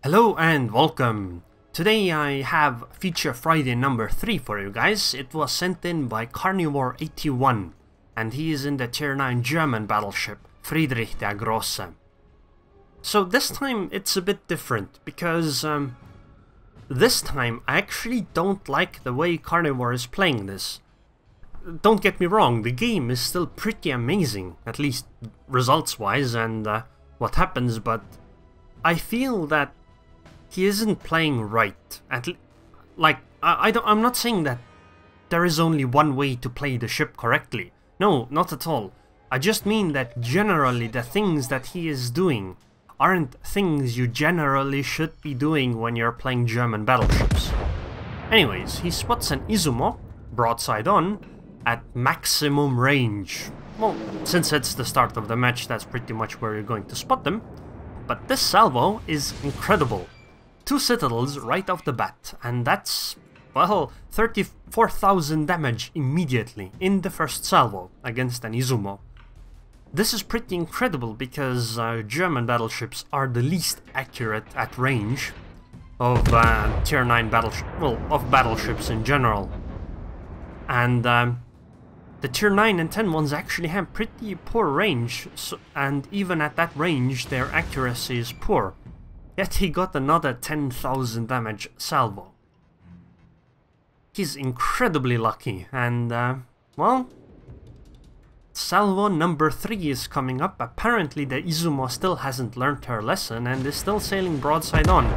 Hello and welcome! Today I have feature Friday number 3 for you guys. It was sent in by Carnivore81 and he is in the tier 9 German battleship Friedrich der Grosse. So this time it's a bit different because this time I actually don't like the way Carnivore is playing this. Don't get me wrong, the game is still pretty amazing, at least results wise and what happens, but I feel that he isn't playing right. I'm not saying that there is only one way to play the ship correctly. No, not at all. I just mean that generally the things that he is doing aren't things you generally should be doing when you're playing German battleships. Anyways, he spots an Izumo, broadside on, at maximum range. Well, since it's the start of the match, that's pretty much where you're going to spot them. But this salvo is incredible. 2 citadels right off the bat, and that's, well, 34,000 damage immediately in the first salvo against an Izumo. This is pretty incredible because German battleships are the least accurate at range of tier 9 battleships, well, of battleships in general. And the tier 9 and 10 ones actually have pretty poor range, and even at that range their accuracy is poor. Yet he got another 10,000 damage salvo. He's incredibly lucky, and well, salvo number 3 is coming up. Apparently the Izumo still hasn't learned her lesson and is still sailing broadside on.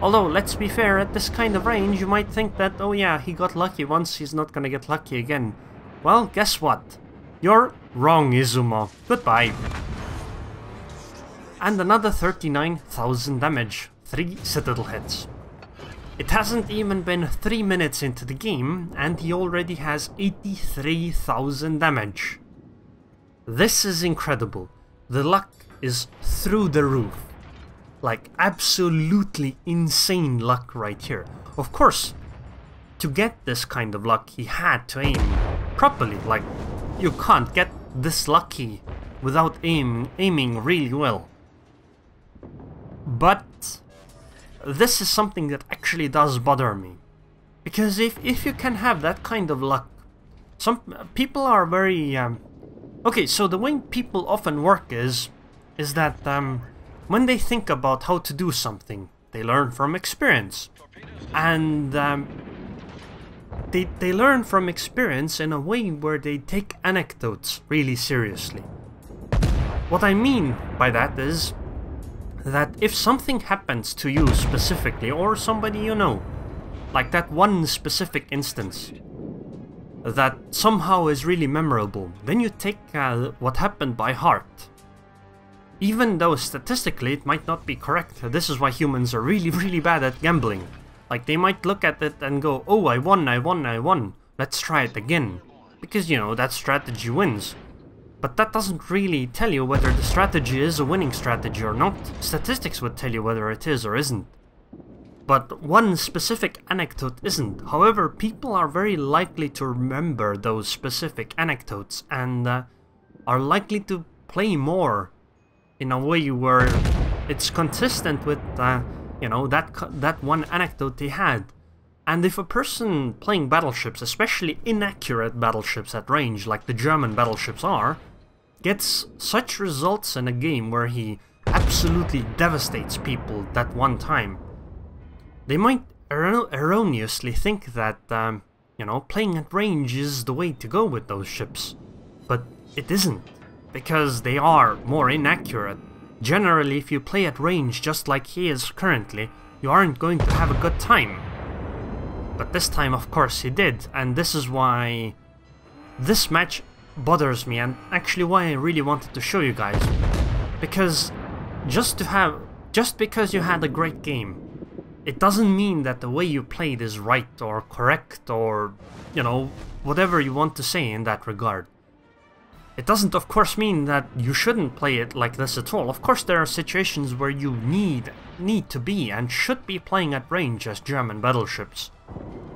Although, let's be fair, at this kind of range you might think that, oh yeah, he got lucky once, he's not gonna get lucky again. Well, guess what? You're wrong, Izumo. Goodbye. And another 39,000 damage, 3 citadel hits. It hasn't even been 3 minutes into the game and he already has 83,000 damage. This is incredible. The luck is through the roof. Like, absolutely insane luck right here. Of course, to get this kind of luck he had to aim properly. Like, you can't get this lucky without aiming really well. But this is something that actually does bother me, because if you can have that kind of luck, some people are very okay, so the way people often work is that when they think about how to do something, they learn from experience, and they learn from experience in a way where they take anecdotes really seriously. What I mean by that is that if something happens to you specifically, or somebody you know, like that one specific instance that somehow is really memorable, then you take what happened by heart. Even though statistically it might not be correct. This is why humans are really bad at gambling. Like, they might look at it and go, oh, I won, let's try it again. Because, you know, that strategy wins. But that doesn't really tell you whether the strategy is a winning strategy or not. Statistics would tell you whether it is or isn't. But one specific anecdote isn't. However, people are very likely to remember those specific anecdotes and are likely to play more in a way where it's consistent with, you know, that one anecdote they had. And if a person playing battleships, especially inaccurate battleships at range like the German battleships are, gets such results in a game where he absolutely devastates people that one time, they might erroneously think that, you know, playing at range is the way to go with those ships. But it isn't, because they are more inaccurate. Generally, if you play at range just like he is currently, you aren't going to have a good time. But this time, of course, he did, and this is why this match bothers me, and actually why I really wanted to show you guys. Because just because you had a great game, it doesn't mean that the way you played is right or correct or, you know, whatever you want to say in that regard. It doesn't, of course, mean that you shouldn't play it like this at all. Of course, there are situations where you need to be and should be playing at range as German battleships.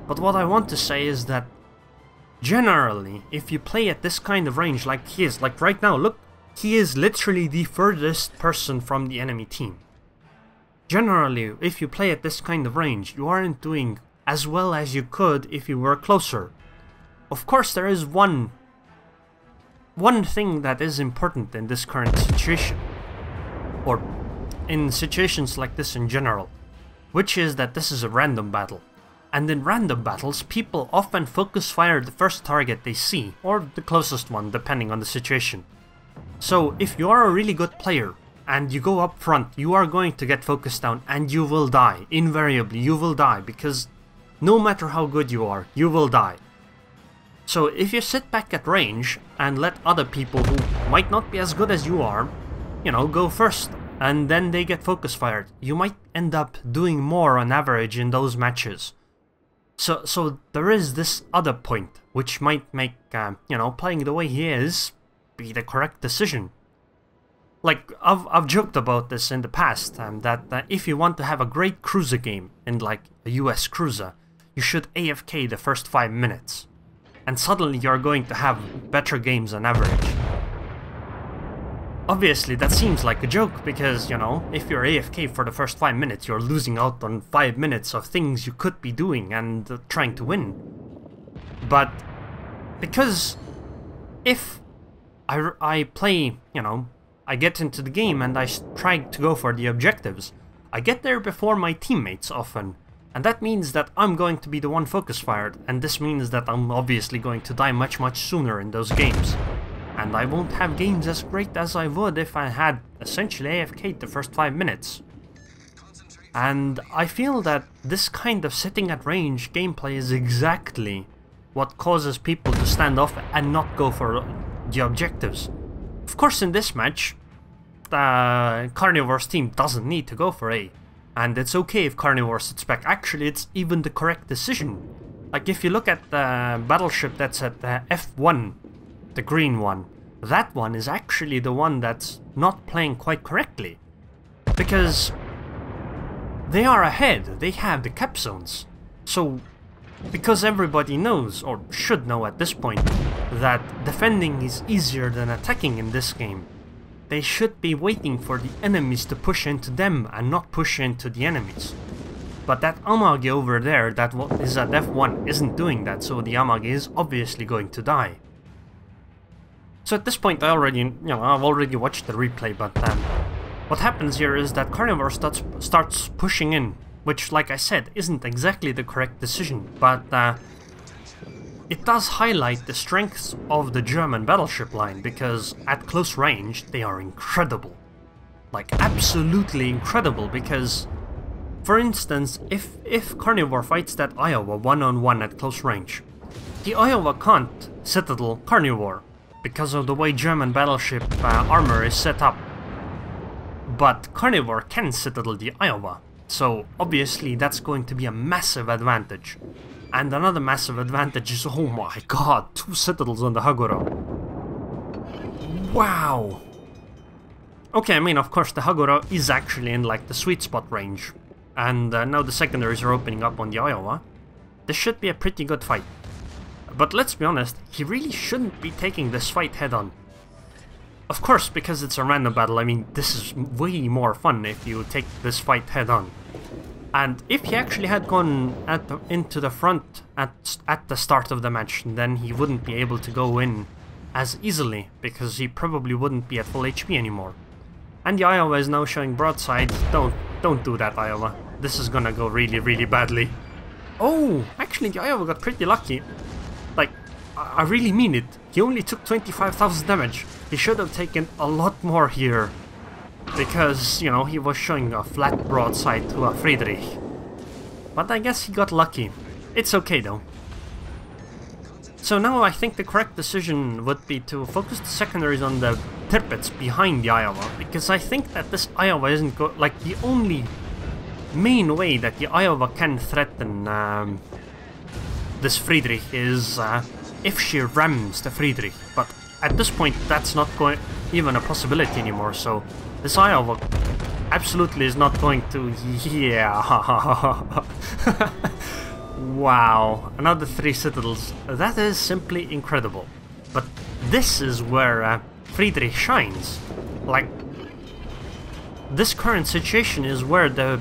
But what I want to say is that generally, if you play at this kind of range like he is, like right now, look, he is literally the furthest person from the enemy team. generally, if you play at this kind of range, you aren't doing as well as you could if you were closer. Of course, there is one thing that is important in this current situation, or in situations like this in general, which is that this is a random battle. And in random battles, people often focus fire the first target they see, or the closest one, depending on the situation. So if you are a really good player, and you go up front, you are going to get focused down, and you will die. Invariably, you will die, because no matter how good you are, you will die. So if you sit back at range, and let other people who might not be as good as you are, you know, go first, and then they get focus fired, you might end up doing more on average in those matches. So there is this other point, which might make, you know, playing the way he is be the correct decision. Like, I've joked about this in the past, that if you want to have a great cruiser game, in like a US cruiser, you should AFK the first 5 minutes. And suddenly you're going to have better games on average. Obviously that seems like a joke, because, you know, if you're AFK for the first 5 minutes, you're losing out on 5 minutes of things you could be doing and trying to win. But because if I play, you know, I get into the game and I try to go for the objectives, I get there before my teammates often, and that means that I'm going to be the one focus fired, and this means that I'm obviously going to die much sooner in those games. And I won't have games as great as I would if I had essentially AFK'd the first 5 minutes. And I feel that this kind of sitting at range gameplay is exactly what causes people to stand off and not go for the objectives. Of course, in this match, Carnivore's team doesn't need to go for A. And it's okay if Carnivore sits back. Actually, it's even the correct decision. Like, if you look at the battleship that's at F1, the green one, that one is actually the one that's not playing quite correctly. Because they are ahead, they have the cap zones. So, because everybody knows, or should know at this point, that defending is easier than attacking in this game, they should be waiting for the enemies to push into them and not push into the enemies. But that Amage over there that is at F1 isn't doing that, so the Amage is obviously going to die. So at this point I've already watched the replay, but what happens here is that Carnivore starts pushing in, which, like I said, isn't exactly the correct decision, but it does highlight the strengths of the German battleship line, because at close range they are incredible. Like, absolutely incredible, because, for instance, if Carnivore fights that Iowa one-on-one at close range, the Iowa can't citadel Carnivore, because of the way German battleship armor is set up. But Carnivore can citadel the Iowa, so obviously that's going to be a massive advantage. And another massive advantage is, oh my god, 2 citadels on the Hagura. Wow! Okay, I mean, of course the Hagura is actually in like the sweet spot range, and now the secondaries are opening up on the Iowa. This should be a pretty good fight. But let's be honest, he really shouldn't be taking this fight head on. Of course, because it's a random battle, I mean, this is way more fun if you take this fight head on. And if he actually had gone into the front at the start of the match, then he wouldn't be able to go in as easily, because he probably wouldn't be at full HP anymore. And the Iowa is now showing broadside. Don't do that, Iowa. This is gonna go really, really badly. Oh, actually the Iowa got pretty lucky. Like, I really mean it. He only took 25,000 damage. He should have taken a lot more here. Because, you know, he was showing a flat broadside to a Friedrich. But I guess he got lucky. It's okay though. So now I think the correct decision would be to focus the secondaries on the Tirpitz behind the Iowa. Because I think that this Iowa isn't like, the only main way that the Iowa can threaten this Friedrich is if she rams the Friedrich, but at this point that's not even a possibility anymore, so this Iowa absolutely is not going to... Yeah! Wow, another 3 citadels. That is simply incredible. But this is where Friedrich shines. Like, this current situation is where the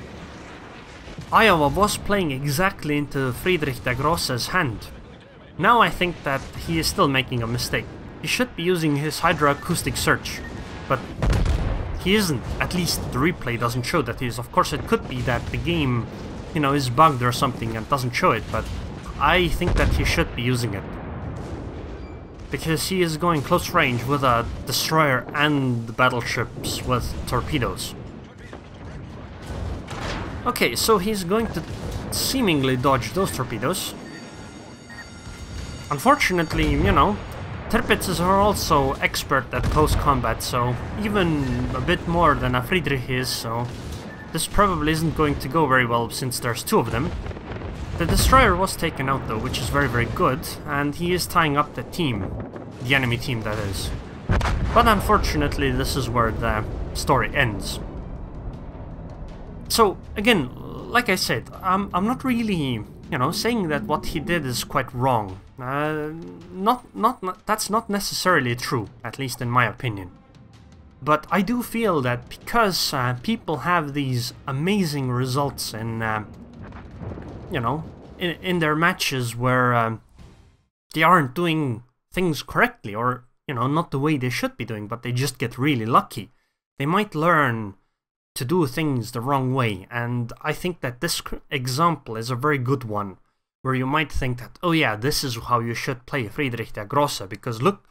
Iowa was playing exactly into Friedrich der Grosse's hand. Now I think that he is still making a mistake. He should be using his hydroacoustic search, but he isn't. At least the replay doesn't show that he is. Of course, it could be that the game, you know, is bugged or something and doesn't show it, but I think that he should be using it. Because he is going close range with a destroyer and battleships with torpedoes. Okay, so he's going to seemingly dodge those torpedoes. Unfortunately, you know, Tirpitzes are also expert at close combat, so even a bit more than a Friedrich is, so this probably isn't going to go very well since there's two of them. The destroyer was taken out though, which is very, very good, and he is tying up the team. The enemy team, that is. But unfortunately, this is where the story ends. So, again, like I said, I'm not really, you know, saying that what he did is quite wrong. That's not necessarily true, at least in my opinion. But I do feel that because people have these amazing results in, you know, in their matches where they aren't doing things correctly, or, you know, not the way they should be doing, but they just get really lucky, they might learn to do things the wrong way, and I think that this example is a very good one, where you might think that, oh yeah, this is how you should play Friedrich der Grosse, because look,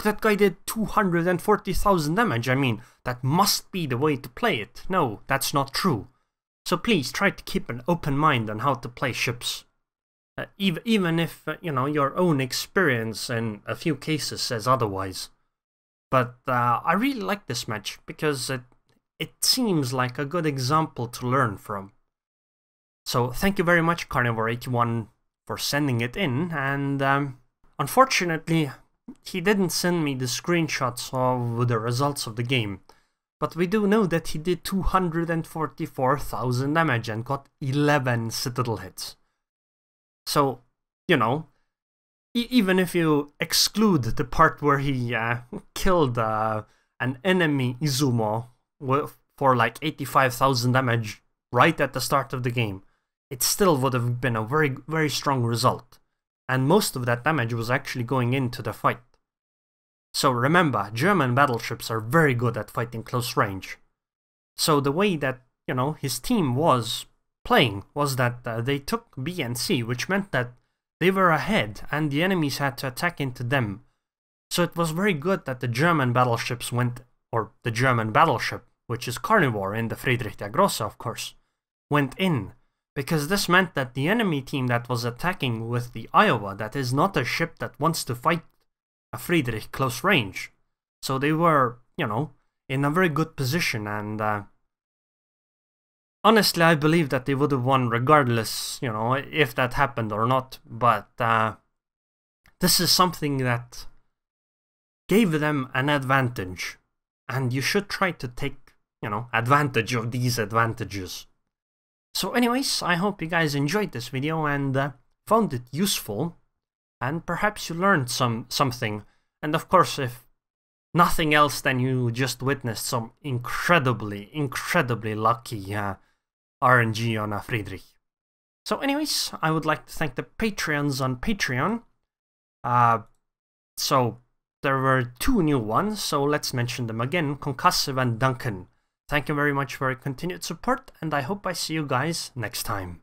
that guy did 240,000 damage, I mean, that must be the way to play it. No, that's not true. So please try to keep an open mind on how to play ships. Even if, you know, your own experience in a few cases says otherwise. But I really like this match, because it seems like a good example to learn from. So thank you very much, Carnivore81, for sending it in, and unfortunately he didn't send me the screenshots of the results of the game, but we do know that he did 244,000 damage and got 11 citadel hits. So, you know, even if you exclude the part where he killed an enemy Izumo for like 85,000 damage right at the start of the game, it still would have been a very, very strong result. And most of that damage was actually going into the fight. So remember, German battleships are very good at fighting close range. So the way that, you know, his team was playing was that they took B and C, which meant that they were ahead and the enemies had to attack into them. So it was very good that the German battleships went, or the German battleship, which is Carnivore in the Friedrich der Grosse, of course, went in. Because this meant that the enemy team that was attacking with the Iowa, that is not a ship that wants to fight a Friedrich close range. So they were, you know, in a very good position, and honestly I believe that they would have won regardless, you know, if that happened or not. But this is something that gave them an advantage, and you should try to take, you know, advantage of these advantages. So anyways, I hope you guys enjoyed this video and found it useful, and perhaps you learned something. And of course, if nothing else, then you just witnessed some incredibly lucky RNG on a Friedrich. So anyways, I would like to thank the Patreons on Patreon. So there were 2 new ones, so let's mention them again: Concussive and Duncan. Thank you very much for your continued support, and I hope I see you guys next time.